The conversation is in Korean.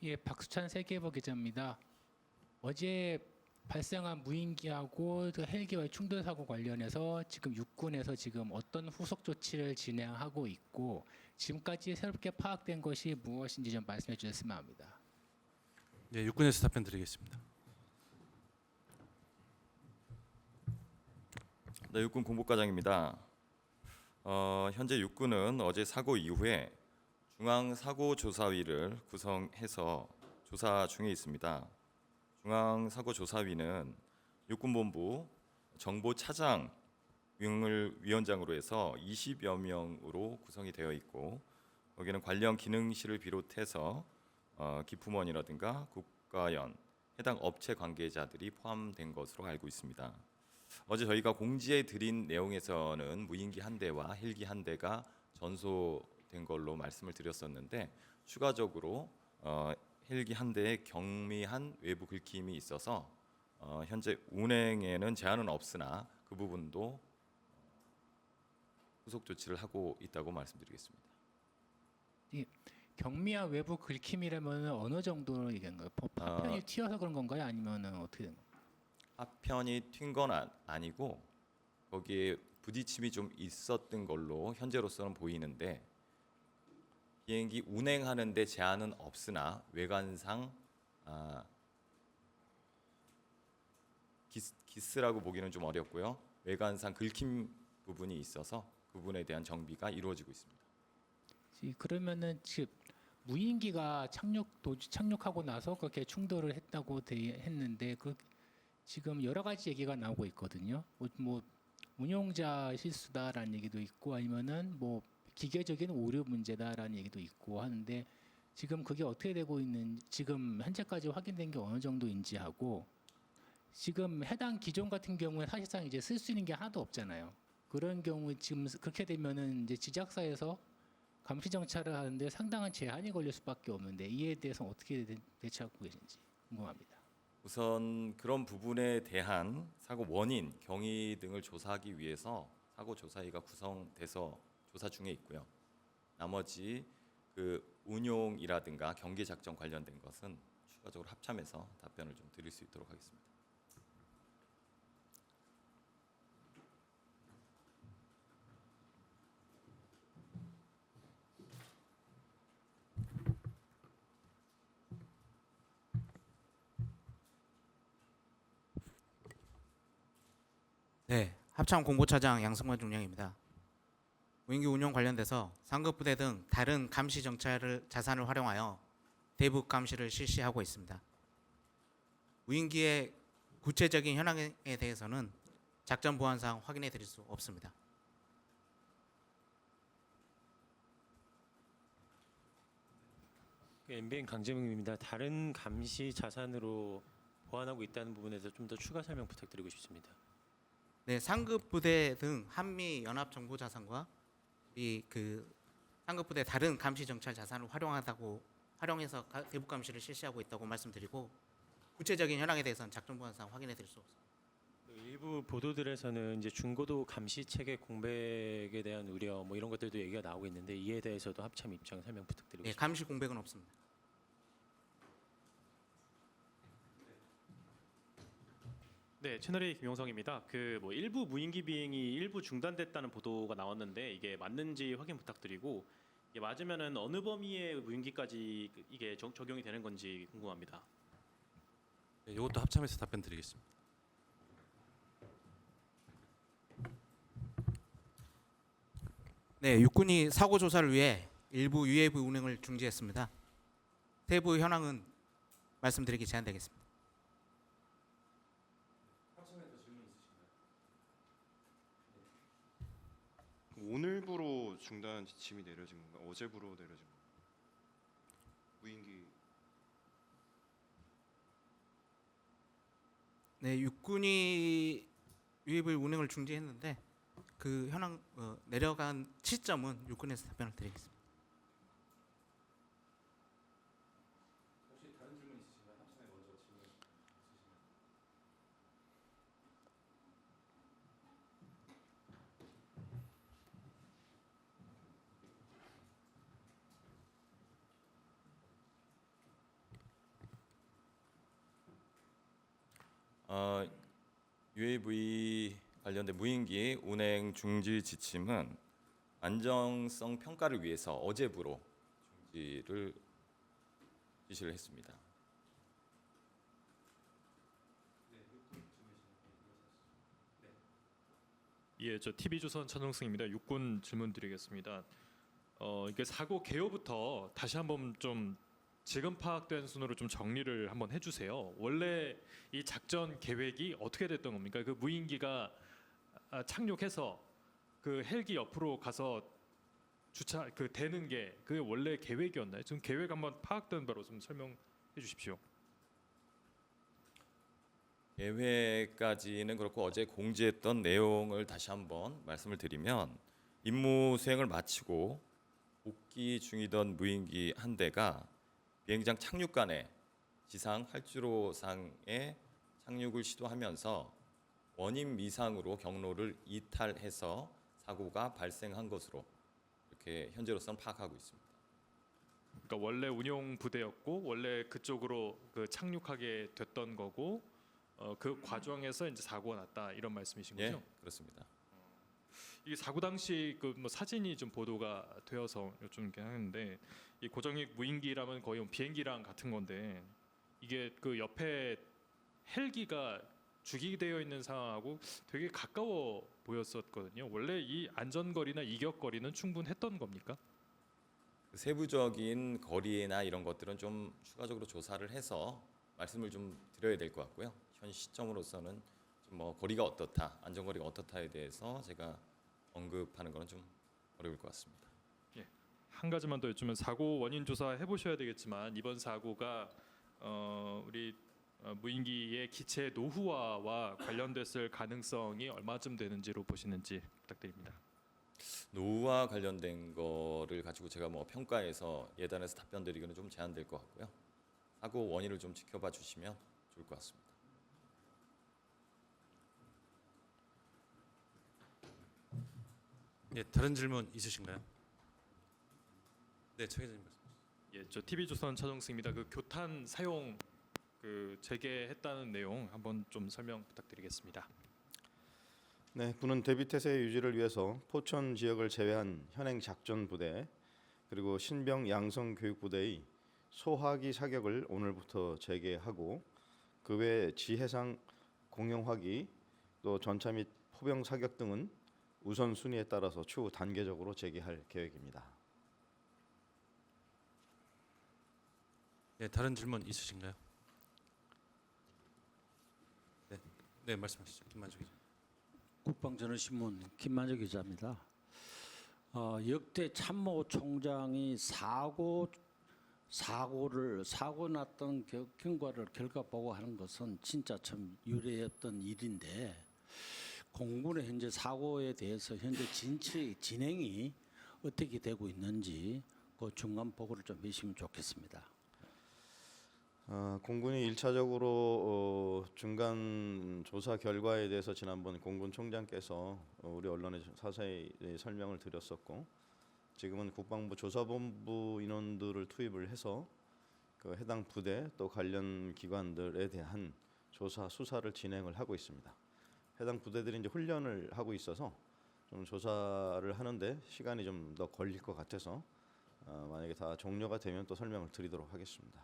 예, 박수찬 세계보 기자입니다. 어제 발생한 무인기하고 그 헬기와의 충돌 사고 관련해서 지금 육군에서 지금 어떤 후속 조치를 진행하고 있고 지금까지 새롭게 파악된 것이 무엇인지 좀 말씀해 주셨으면 합니다. 네, 육군에서 답변 드리겠습니다. 네, 육군 공보과장입니다. 현재 육군은 어제 사고 이후에 중앙사고조사위를 구성해서 조사 중에 있습니다. 중앙사고조사위는 육군본부 정보차장 을 위원장으로 해서 20여 명으로 구성이 되어 있고 거기는 관련 기능실을 비롯해서 기품원이라든가 국가연, 해당 업체 관계자들이 포함된 것으로 알고 있습니다. 어제 저희가 공지해 드린 내용에서는 무인기 한 대와 헬기 한 대가 전소된 걸로 말씀을 드렸었는데 추가적으로 헬기 한 대에 경미한 외부 긁힘이 있어서 현재 운행에는 제한은 없으나 그 부분도 후속 조치를 하고 있다고 말씀드리겠습니다. 이 경미한 외부 긁힘이라면 어느 정도로 얘기한 거예요? 파편이 튀어서 그런 건가요? 아니면은 어떻게 된 거예요? 하편이 튄 건 아니고 거기에 부딪힘이 좀 있었던 걸로 현재로서는 보이는데 비행기 운행하는 데 제한은 없으나 외관상 기스라고 보기는 좀 어렵고요. 외관상 긁힘 부분이 있어서 그 부분에 대한 정비가 이루어지고 있습니다. 그러면은 지금 무인기가 착륙하고 나서 그렇게 충돌을 했다고 했는데 그 지금 여러 가지 얘기가 나오고 있거든요. 뭐 운용자 실수다라는 얘기도 있고 아니면은 뭐 기계적인 오류 문제다라는 얘기도 있고 하는데 지금 그게 어떻게 되고 있는 지금 현재까지 확인된 게 어느 정도인지 하고 지금 해당 기종 같은 경우에 사실상 이제 쓸 수 있는 게 하나도 없잖아요. 그런 경우에 지금 그렇게 되면은 이제 지작사에서 감시 정찰을 하는데 상당한 제한이 걸릴 수밖에 없는데 이에 대해서 어떻게 대처하고 계신지 궁금합니다. 우선 그런 부분에 대한 사고 원인, 경위 등을 조사하기 위해서 사고 조사위가 구성돼서 조사 중에 있고요. 나머지 그 운용이라든가 경계 작전 관련된 것은 추가적으로 합참해서 답변을 좀 드릴 수 있도록 하겠습니다. 네, 합참 공보차장 양승만 중령입니다. 무인기 운용 관련돼서 상급 부대 등 다른 감시 정찰을 자산을 활용하여 대북 감시를 실시하고 있습니다. 무인기의 구체적인 현황에 대해서는 작전 보안상 확인해 드릴 수 없습니다. MBN 강재웅입니다. 다른 감시 자산으로 보완하고 있다는 부분에 대해서 좀 더 추가 설명 부탁드리고 싶습니다. 네, 상급 부대 등 한미 연합 정보 자산과 상급 부대 다른 감시 정찰 자산을 활용해서 대북 감시를 실시하고 있다고 말씀드리고 구체적인 현황에 대해서는 작전 보안상 확인해 드릴 수 없습니다. 일부 보도들에서는 이제 중고도 감시 체계 공백에 대한 우려 뭐 이런 것들도 얘기가 나오고 있는데 이에 대해서도 합참 입장 설명 부탁드리고 네, 싶습니다. 감시 공백은 없습니다. 네, 채널A 김용성입니다. 뭐 일부 무인기 비행이 일부 중단됐다는 보도가 나왔는데 이게 맞는지 확인 부탁드리고 이게 맞으면은 어느 범위의 무인기까지 이게 적용이 되는 건지 궁금합니다. 네, 이것도 합참에서 답변 드리겠습니다. 네, 육군이 사고 조사를 위해 일부 UAV 운행을 중지했습니다. 세부 현황은 말씀드리기 제한되겠습니다. 오늘부로 중단 지침이 내려진 건가? 어제부로 내려진 건가? 무인기 네, 육군이 UAV 운행을 중지했는데 그 현황 내려간 시점은 육군에서 답변을 드리겠습니다. UAV 관련된 무인기 운행 중지 지침은 안정성 평가를 위해서 어제부로 중지를 지시를 했습니다. 예, 저 TV조선 천정승입니다. 육군 질문 드리겠습니다. 이게 사고 개요부터 다시 한번 좀 지금 파악된 순으로 좀 정리를 한번 해주세요. 원래 이 작전 계획이 어떻게 됐던 겁니까? 그 무인기가 착륙해서 그 헬기 옆으로 가서 주차 그 대는 게 그게 원래 계획이었나요? 지금 계획 한번 파악된 바로 좀 설명해 주십시오. 계획까지는 그렇고 어제 공지했던 내용을 다시 한번 말씀을 드리면 임무 수행을 마치고 복귀 중이던 무인기 한 대가 비행장 착륙간에 지상 활주로상에 착륙을 시도하면서 원인 미상으로 경로를 이탈해서 사고가 발생한 것으로 이렇게 현재로서는 파악하고 있습니다. 그러니까 원래 운용 부대였고 원래 그쪽으로 그 착륙하게 됐던 거고 그 과정에서 이제 사고가 났다 이런 말씀이신 거죠? 예, 그렇습니다. 이게 사고 당시 그 뭐 사진이 좀 보도가 되어서 여쭙긴 하는데 이 고정익 무인기라면 거의 뭐 비행기랑 같은 건데 이게 그 옆에 헬기가 주기되어 있는 상황하고 되게 가까워 보였었거든요. 원래 이 안전거리나 이격거리는 충분했던 겁니까? 세부적인 거리나 이런 것들은 좀 추가적으로 조사를 해서 말씀을 좀 드려야 될 것 같고요. 현 시점으로서는 좀 뭐 거리가 어떻다, 안전거리가 어떻다에 대해서 제가 언급하는 것은 좀 어려울 것 같습니다. 한 가지만 더 여쭈면 사고 원인 조사 해보셔야 되겠지만 이번 사고가 우리 무인기의 기체 노후화와 관련됐을 가능성이 얼마쯤 되는지로 보시는지 부탁드립니다. 노후와 관련된 거를 가지고 제가 뭐 평가해서 예단해서 답변 드리기는 좀 제한될 것 같고요. 사고 원인을 좀 지켜봐 주시면 좋을 것 같습니다. 예, 다른 질문 있으신가요? 네, 차 기자님 말씀. 예, 저 TV조선 차정승입니다. 그 교탄 사용 그 재개했다는 내용 한번 좀 설명 부탁드리겠습니다. 네, 군은 대비태세 유지를 위해서 포천 지역을 제외한 현행 작전 부대 그리고 신병 양성 교육 부대의 소화기 사격을 오늘부터 재개하고 그 외 지해상 공용화기 또 전차 및 포병 사격 등은 우선순위에 따라서 추후 단계적으로 재개할 계획입니다. 네, 다른 질문 있으신가요? 네, 네 말씀하시죠, 김만주 기자. 국방전언신문 김만적 기자입니다. 역대 참모총장이 사고 났던 경과를 결과 보고하는 것은 진짜 참 유례했던 일인데 공군의 현재 사고에 대해서 현재 진행이 어떻게 되고 있는지 그 중간 보고를 좀 해주시면 좋겠습니다. 공군이 1차적으로 중간 조사 결과에 대해서 지난번 공군 총장께서 우리 언론에 자세히 설명을 드렸었고 지금은 국방부 조사본부 인원들을 투입을 해서 그 해당 부대 또 관련 기관들에 대한 조사 수사를 진행을 하고 있습니다. 해당 부대들이 이제 훈련을 하고 있어서 좀 조사를 하는데 시간이 좀 더 걸릴 것 같아서 만약에 다 종료가 되면 또 설명을 드리도록 하겠습니다.